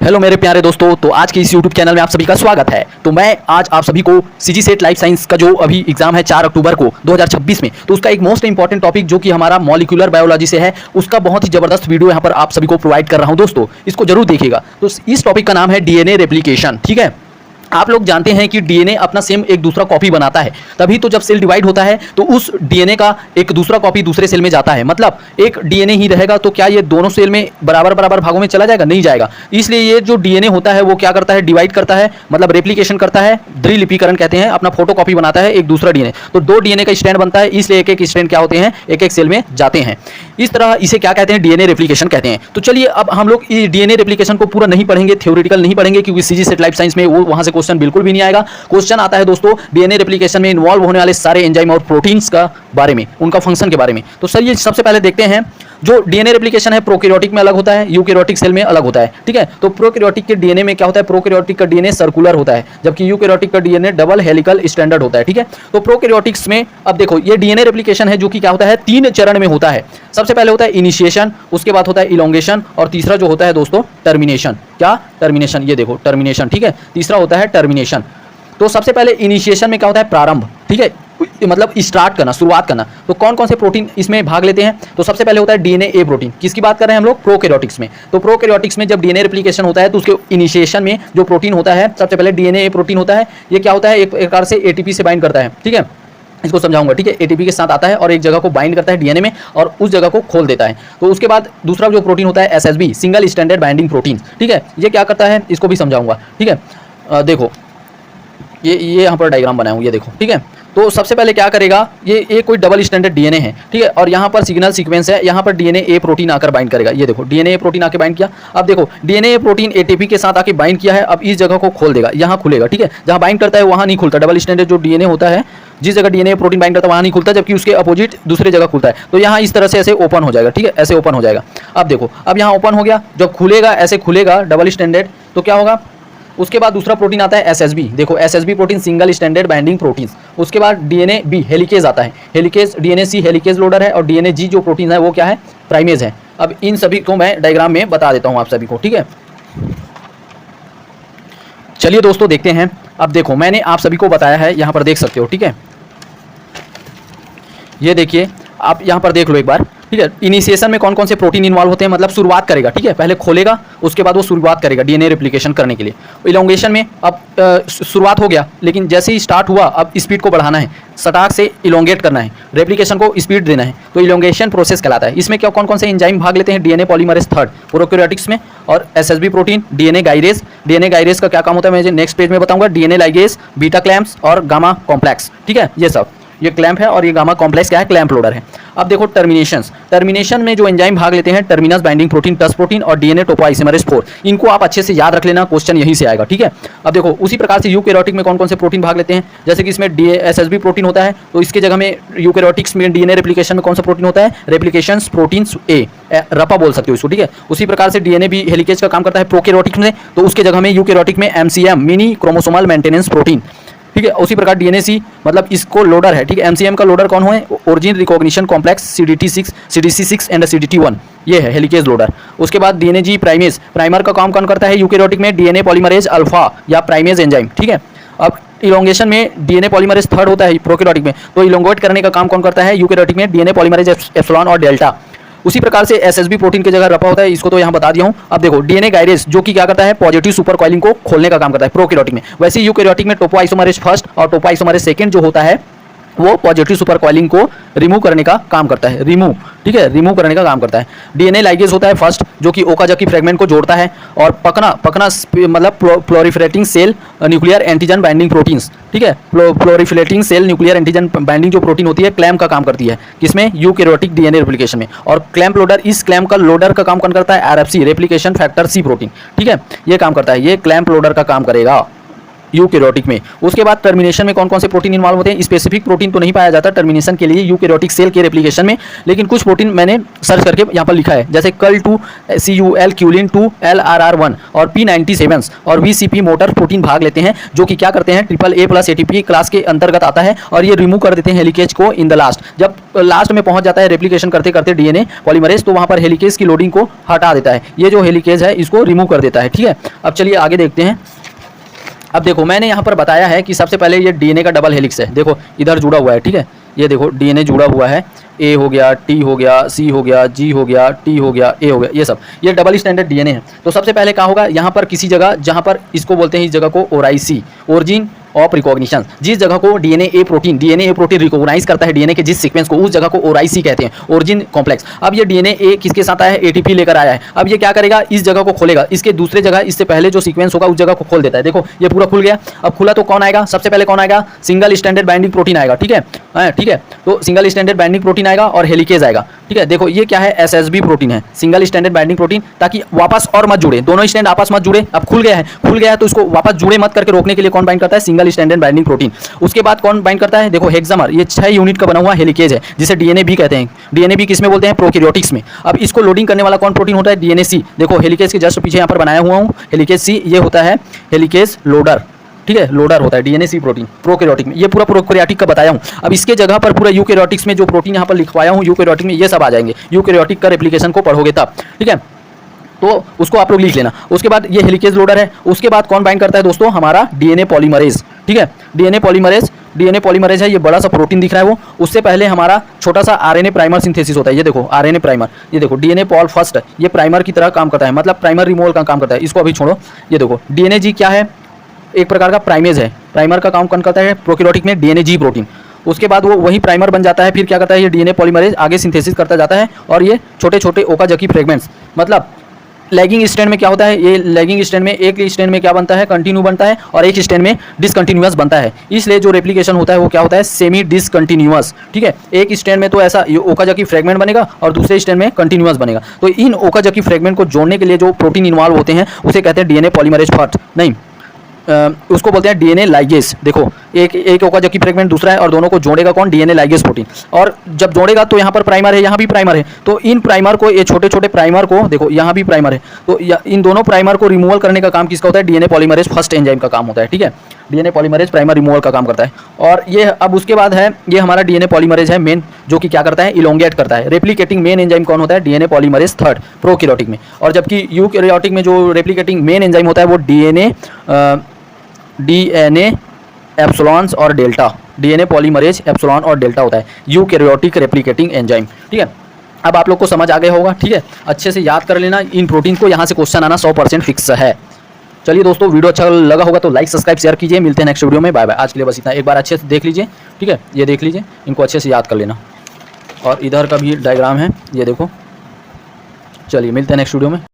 Hello मेरे प्यारे दोस्तों, तो आज के इस YouTube चैनल में आप सभी का स्वागत है। तो मैं आज आप सभी को सीजी सेट लाइफ साइंस का जो अभी एग्जाम है 4 अक्टूबर को 2026 में, तो उसका एक मोस्ट इंपॉर्टेंट टॉपिक जो कि हमारा मॉलिक्यूलर बायोलॉजी से है, उसका बहुत ही जबरदस्त वीडियो यहाँ पर आप सभी को प्रोवाइड कर रहा हूँ। दोस्तों इसको जरूर देखिएगा। तो इस टॉपिक का नाम है डीएनए रेप्लिकेशन। ठीक है, आप लोग जानते हैं कि डीएनए अपना सेम एक दूसरा कॉपी बनाता है, तभी तो जब सेल डिवाइड होता है तो उस डीएनए का एक दूसरा कॉपी दूसरे सेल में जाता है। मतलब एक डीएनए ही रहेगा तो क्या ये दोनों सेल में बराबर बराबर भागों में चला जाएगा? नहीं जाएगा। इसलिए ये जो डीएनए होता है वो क्या करता है? डिवाइड करता है, मतलब रेप्लिकेशन करता है, द्विलिपीकरण कहते हैं, अपना फोटो कॉपी बनाता है एक दूसरा डीएनए। तो दो डीएनए का स्ट्रैंड बनता है, इसलिए एक एक स्ट्रैंड क्या होते हैं? एक एक सेल में जाते हैं। इस तरह इसे क्या कहते हैं? डीएनए रेप्लिकेशन कहते हैं। तो चलिए अब हम लोग डीएनए रेप्लिकेशन को पूरा नहीं पढ़ेंगे, थ्योरेटिकल नहीं पढ़ेंगे, क्योंकि सीजी सेट लाइफ साइंस में वो वहां से क्वेश्चन बिल्कुल भी नहीं आएगा। क्वेश्चन आता है दोस्तों डीएनए रेप्लिकेशन में इन्वॉल्व होने वाले सारे एंजाइम और प्रोटीन्स का बारे में, उनका फंक्शन के बारे में। तो सर ये सबसे पहले देखते हैं, जो डीएनए रेप्लिकेशन है प्रोकैरियोटिक में अलग होता है, यूकैरियोटिक सेल में अलग होता है। ठीक है, तो प्रोकैरियोटिक के डीएनए में क्या होता है? प्रोकैरियोटिक का डीएनए सर्कुलर होता है, जबकि यूकैरियोटिक का डीएनए डबल हेलिकल स्टैंडर्ड होता है। ठीक है, तो प्रोकैरियोटिक्स में अब देखो ये डीएनए रेप्लिकेशन है जो कि क्या होता है? 3 चरण में होता है। सबसे पहले होता है इनिशिएशन, उसके बाद होता है इलोंगेशन, और तीसरा जो होता है दोस्तों टर्मिनेशन। क्या? टर्मिनेशन। ये देखो टर्मिनेशन। ठीक है, तीसरा होता है टर्मिनेशन। तो सबसे पहले इनिशिएशन में क्या होता है? प्रारंभ। ठीक है, मतलब स्टार्ट करना, शुरुआत करना। तो कौन कौन से प्रोटीन इसमें भाग लेते हैं? तो सबसे पहले होता है डीएनए ए प्रोटीन। किसकी बात कर रहे हैं हम लोग? प्रोकैरियोटिक्स में। तो प्रोकैरियोटिक्स में जब डीएनए रेप्लिकेशन होता है तो उसके इनिशिएशन में जो प्रोटीन होता है, सबसे पहले डीएनए ए प्रोटीन होता है। ये क्या होता है? एक प्रकार से एटीपी से बाइंड करता है। ठीक है, इसको समझाऊंगा। ठीक है, एटीपी के साथ आता है और एक जगह को बाइंड करता है डीएनए में और उस जगह को खोल देता है। तो उसके बाद दूसरा जो प्रोटीन होता है SSB, single standard binding protein. ठीक है, ये क्या करता है इसको भी समझाऊंगा। ठीक है, देखो ये यहाँ पर डायग्राम बनाया हूँ, ये देखो। ठीक है, तो सबसे पहले क्या करेगा? ये कोई डबल स्टैंडर्ड डीएनए है। ठीक है, और यहाँ पर सिग्नल सीक्वेंस है, यहाँ पर डीएनए ए प्रोटीन आकर बाइंड करेगा। ये देखो डीएनए ए प्रोटीन आके बाइंड किया। अब देखो डीएनए ए प्रोटीन एटीपी के साथ आके बाइंड किया है, अब इस जगह को खोल देगा, यहाँ खुलेगा। ठीक है, जहाँ बाइंड करता है वहाँ नहीं खुलता। डबल स्टैंडर्ड जो डीएनए होता है, जिस जगह डीएनए प्रोटीन बाइंड करता है वहाँ नहीं खुलता, जबकि उसके अपोजिट दूसरे जगह खुलता है। तो यहाँ इस तरह से ऐसे ओपन हो जाएगा। ठीक है, ऐसे ओपन हो जाएगा। अब देखो, अब यहाँ ओपन हो गया, जब खुलेगा ऐसे खुलेगा डबल स्टैंडर्ड, तो क्या होगा? उसके बाद दूसरा प्रोटीन आता है एसएसबी। देखो SSB protein single standard binding protein. उसके बाद डीएनए बी हेलिकेज आता है। हेलिकेज डीएनए सी हेलिकेज लोडर है, और डीएनए जी जो प्रोटीन है वो क्या है? प्राइमेज है। अब इन सभी को मैं डायग्राम में बता देता हूं आप सभी को। ठीक है, चलिए दोस्तों देखते हैं। अब देखो मैंने आप सभी को बताया है, यहां पर देख सकते हो। ठीक है, ये देखिए, आप यहां पर देख लो एक बार। ठीक है, इनिशिएशन में कौन कौन से प्रोटीन इन्वॉल्व होते हैं? मतलब शुरुआत करेगा। ठीक है, पहले खोलेगा, उसके बाद वो शुरुआत करेगा डीएनए रेप्लिकेशन करने के लिए। इलोंगेशन में अब शुरुआत हो गया, लेकिन जैसे ही स्टार्ट हुआ अब स्पीड को बढ़ाना है, सटाक से इलोंगेट करना है, रेप्लिकेशन को स्पीड देना है, तो इलोंगेशन प्रोसेस कहलाता है। इसमें क्या कौन कौन से एंजाइम भाग लेते हैं? डीएनए पॉलीमरेज थर्ड प्रोकैरियोटिक्स में, और एसएसबी प्रोटीन, डीएनए गाइरेज। डीएनए गाइरेज का क्या काम होता है मैं नेक्स्ट पेज में बताऊंगा। डीएनए लाइगेज, बीटा क्लैम्प्स और गामा कॉम्प्लेक्स। ठीक है, ये सब, ये क्लैंप है और ये गामा कॉम्प्लेक्स क्या है? क्लैंप लोडर है। अब देखो टर्मिनेशंस। टर्मिनेशन में जो एंजाइम भाग लेते हैं, टर्मिनस बाइंडिंग प्रोटीन, टस प्रोटीन और डीएनए टोपोआइसोमरेज 4। इनको आप अच्छे से याद रख लेना, क्वेश्चन यहीं से आएगा। ठीक है, अब देखो उसी प्रकार से यूकैरियोटिक में कौन कौन से प्रोटीन भाग लेते हैं? जैसे कि इसमें एसएसबी प्रोटीन होता है, तो इसके जगह में यूकैरियोटिक्स में डीएनए रेप्लिकेशन में कौन सा प्रोटीन होता है? रेप्लिकेशंस प्रोटीन्स ए, रपा बोल सकते हो इसको। ठीक है, उसी प्रकार से डीएनए भी हेलिकेज का काम करता है प्रोकैरियोटिक में, तो उसके जगह में यूकैरियोटिक में MCM, mini chromosomal maintenance protein. ठीक है, उसी प्रकार डीएनए सी, मतलब इसको लोडर है। ठीक है, एमसीएम का लोडर कौन है? ओरिजिन रिकॉग्निशन कॉम्प्लेक्स, सीडीसी6 एंड सीडीटी1, ये है हेलिकेज लोडर। उसके बाद डीएनए जी प्राइमेज, प्राइमर का काम कौन करता है? यूकैरियोटिक में डीएनए पॉलीमरेज अल्फा या प्राइमेज एंजाइम। ठीक है, अब इलोंगेशन में डीएनए पॉलीमरेज थर्ड होता है प्रोकैरियोटिक में, तो इलोंगेट करने का काम कौन करता है? यूकैरियोटिक में डीएनए पॉलीमरेज एप्सिलॉन और डेल्टा। उसी प्रकार से एसएसबी प्रोटीन की जगह रपा होता है, इसको तो यहाँ बता दिया हूँ। अब देखो डीएनए गाइरेज जो कि क्या करता है? पॉजिटिव सुपर कॉइलिंग को खोलने का काम करता है प्रोकैरियोटिक में। वैसे यूकैरियोटिक में टोपोआइसोमरेज फर्स्ट और टोपोआइसोमरेज सेकंड जो होता है वो पॉजिटिव सुपर कॉइलिंग को रिमूव करने का काम करता है। रिमूव, ठीक है, रिमूव करने का काम करता है। डीएनए लाइगेज होता है फर्स्ट, जो कि ओकाजाकी फ्रेगमेंट को जोड़ता है, और पकना मतलब proliferating cell nuclear antigen binding proteins. ठीक है, proliferating cell nuclear antigen binding जो प्रोटीन होती है क्लैम्प का काम करती है। किसमें? यूकैरियोटिक डीएनए रेप्लिकेशन में। और क्लैम्प लोडर, इस क्लैम्प का लोडर का काम कौन करता है? RFC, replication factor C protein. ठीक है, ये काम करता है, ये क्लैम्प लोडर का काम करेगा। यूकैरियोटिक में। उसके बाद टर्मिनेशन में कौन कौन से प्रोटीन इन्वॉल्व होते हैं? स्पेसिफिक प्रोटीन तो नहीं पाया जाता टर्मिनेशन के लिए यूकैरियोटिक सेल के रेप्लिकेशन में, लेकिन कुछ प्रोटीन मैंने सर्च करके यहाँ पर लिखा है, जैसे CUL2, CUL, क्यूलिन 2, LRR1 और P97 और VCP मोटर प्रोटीन भाग लेते हैं, जो कि क्या करते हैं AAA+ ATP क्लास के अंतर्गत आता है और ये रिमूव कर देते हैं हेलिकेज को इन द लास्ट। जब लास्ट में पहुंच जाता है रेप्लिकेशन करते करते डीएनए पॉलीमरेज, तो वहां पर हेलिकेज की लोडिंग को हटा देता है, ये जो हेलिकेज है इसको रिमूव कर देता है। ठीक है, अब चलिए आगे देखते हैं। अब देखो मैंने यहाँ पर बताया है कि सबसे पहले ये डीएनए का डबल हेलिक्स है, देखो इधर जुड़ा हुआ है। ठीक है, ये देखो डीएनए जुड़ा हुआ है, ए हो गया, टी हो गया, सी हो गया, जी हो गया, टी हो गया, ए हो गया, ये सब ये डबल स्टैंडर्ड डीएनए है। तो सबसे पहले क्या होगा, यहाँ पर किसी जगह जहाँ पर इसको बोलते हैं, इस जगह को ओराइसी, ओरिजिन ऑफ रिकॉग्निशन, जिस जगह को डीएनए ए प्रोटीन रिकॉग्नाइज करता है डीएनए के जिस सीक्वेंस को, उस जगह को ओराइसी कहते हैं, ओरिजिन कॉम्प्लेक्स। अब ये डीएनए ए किसके साथ आया है? एटीपी लेकर आया है। अब ये क्या करेगा, इस जगह को खोलेगा, इसके दूसरे जगह, इससे पहले जो सीक्वेंस होगा उस जगह को खोल देता है। देखो ये पूरा खुल गया। अब खुला तो कौन आएगा? सबसे पहले कौन आएगा? सिंगल स्टैंडर्ड बाइंडिंग प्रोटीन आएगा। ठीक है, ठीक है, तो सिंगल स्टैंडर्ड बाइंडिंग प्रोटीन आएगा और हेलिकेज आएगा। ठीक है, देखो ये क्या है? एसएसबी प्रोटीन है, सिंगल स्टैंडर्ड बाइंडिंग प्रोटीन, ताकि वापस और मत जुड़े, दोनों स्टैंड आपस मत जुड़े। अब खुल गया है तो इसको वापस जुड़े मत करके रोकने के लिए कौन बाइंड करता है? Single standard binding protein. उसके बाद कौन बाइंड करता है? देखो हेक्सामर, ये 6 यूनिट का बना हुआ हेलिकेज है, जिसे डीएनए बी कहते हैं। डीएनए बी किसमें बोलते हैं? प्रोकैरियोटिक्स में। अब इसको लोडिंग करने वाला कौन प्रोटीन होता है? डीएनए सी। देखो हेलिकेज के जस्ट पीछे यहाँ पर बनाया हुआ हूँ, हेलिकेज सी, ये होता है हेलिकेज लोडर। ठीक है, लोडर होता है डीएनए सी प्रोटीन प्रोकैरियोटिक में। ये पूरा प्रोकैरियोटिक का बताया हूँ। अब इसके जगह पर पूरा यूकैरियोटिक्स में जो प्रोटीन यहाँ पर लिखवाया हूँ, यूकैरियोटिक में ये सब आ जाएंगे। यूकैरियोटिक का रेप्लिकेशन को पढ़ोगे तब। ठीक है, तो उसको आप लोग लिख लेना। उसके बाद ये हेलिकेज लोडर है। उसके बाद कौन बाइंड करता है दोस्तों? हमारा डीएनए पॉलीमरेज। ठीक है, डीएनए पॉलीमरेज है, ये बड़ा सा प्रोटीन दिख रहा है वो। उससे पहले हमारा छोटा सा आरएनए प्राइमर सिंथेसिस होता है। ये देखो आरएनए प्राइमर, ये देखो डीएनए पॉल फर्स्ट, ये प्राइमर की तरह काम करता है, मतलब प्राइमर रिमूवल का काम करता है। इसको अभी छोड़ो। ये देखो डीएनए जी क्या है? एक प्रकार का प्राइमेज है, प्राइमर का काम कौन करता है? प्रोकैरियोटिक में डीएनए जी प्रोटीन। उसके बाद वो वही प्राइमर बन जाता है, फिर क्या करता है? ये डीएनए पॉलीमरेज आगे सिंथेसिस करता जाता है और ये छोटे छोटे ओकाजाकी फ्रेगमेंट्स, मतलब लैगिंग स्ट्रैंड में क्या होता है? ये लैगिंग स्ट्रैंड में, एक स्ट्रैंड में क्या बनता है? कंटिन्यू बनता है, और एक स्ट्रैंड में डिसकंटिन्यूअस बनता है। इसलिए जो रेप्लिकेशन होता है वो क्या होता है? Semi discontinuous. ठीक है, एक स्ट्रैंड में तो ऐसा ओकाजाकी फ्रेगमेंट बनेगा और दूसरे स्ट्रैंड में कंटिन्यूअस बनेगा। तो इन ओकाजाकी फ्रेगमेंट को जोड़ने के लिए जो प्रोटीन इन्वॉल्व होते हैं उसे कहते हैं डीएनए पॉलीमरेज फर्स्ट, नहीं उसको बोलते हैं डीएनए लाइगेज। देखो एक ओकाजाकी फ्रेगमेंट दूसरा है और दोनों को जोड़ेगा कौन? DNA ligase protein. और जब जोड़ेगा तो यहाँ पर प्राइमर है, यहाँ भी प्राइमर है, तो इन प्राइमर को, ये छोटे छोटे प्राइमर को, देखो यहाँ भी प्राइमर है, तो इन दोनों प्राइमर को रिमूवल करने का काम किसका होता है? डीएनए पॉलीमरेज फर्स्ट एंजाइम का काम होता है। ठीक है, डीएनए पॉलीमरेज प्राइमर रिमूवल का काम करता है। और ये अब उसके बाद है, ये हमारा डीएनए पॉलीमरेज है मेन, जो कि क्या करता है? इलोंगेट करता है। रेप्लिकेटिंग मेन एंजाइम कौन होता है? डीएनए पॉलीमरेज थर्ड प्रोकैरियोटिक में। और जबकि यूकैरियोटिक में जो रेप्लिकेटिंग मेन एंजाइम होता है वो डीएनए एप्सिलॉन्स और डेल्टा, डीएनए पॉलीमरेज एप्सिलॉन और डेल्टा होता है यूकैरियोटिक रेप्लिकेटिंग एंजाइम। ठीक है, अब आप लोग को समझ आ गया होगा। ठीक है, अच्छे से याद कर लेना इन प्रोटीन को, यहाँ से क्वेश्चन आना 100% फिक्स है। चलिए दोस्तों, वीडियो अच्छा लगा होगा तो लाइक सब्सक्राइब शेयर कीजिए। मिलते हैं नेक्स्ट वीडियो में, बाय बाय। आज के लिए बस इतना, एक बार अच्छे से देख लीजिए। ठीक है, ये देख लीजिए, इनको अच्छे से याद कर लेना। और इधर का भी डायग्राम है, ये देखो। चलिए मिलते हैं नेक्स्ट वीडियो में।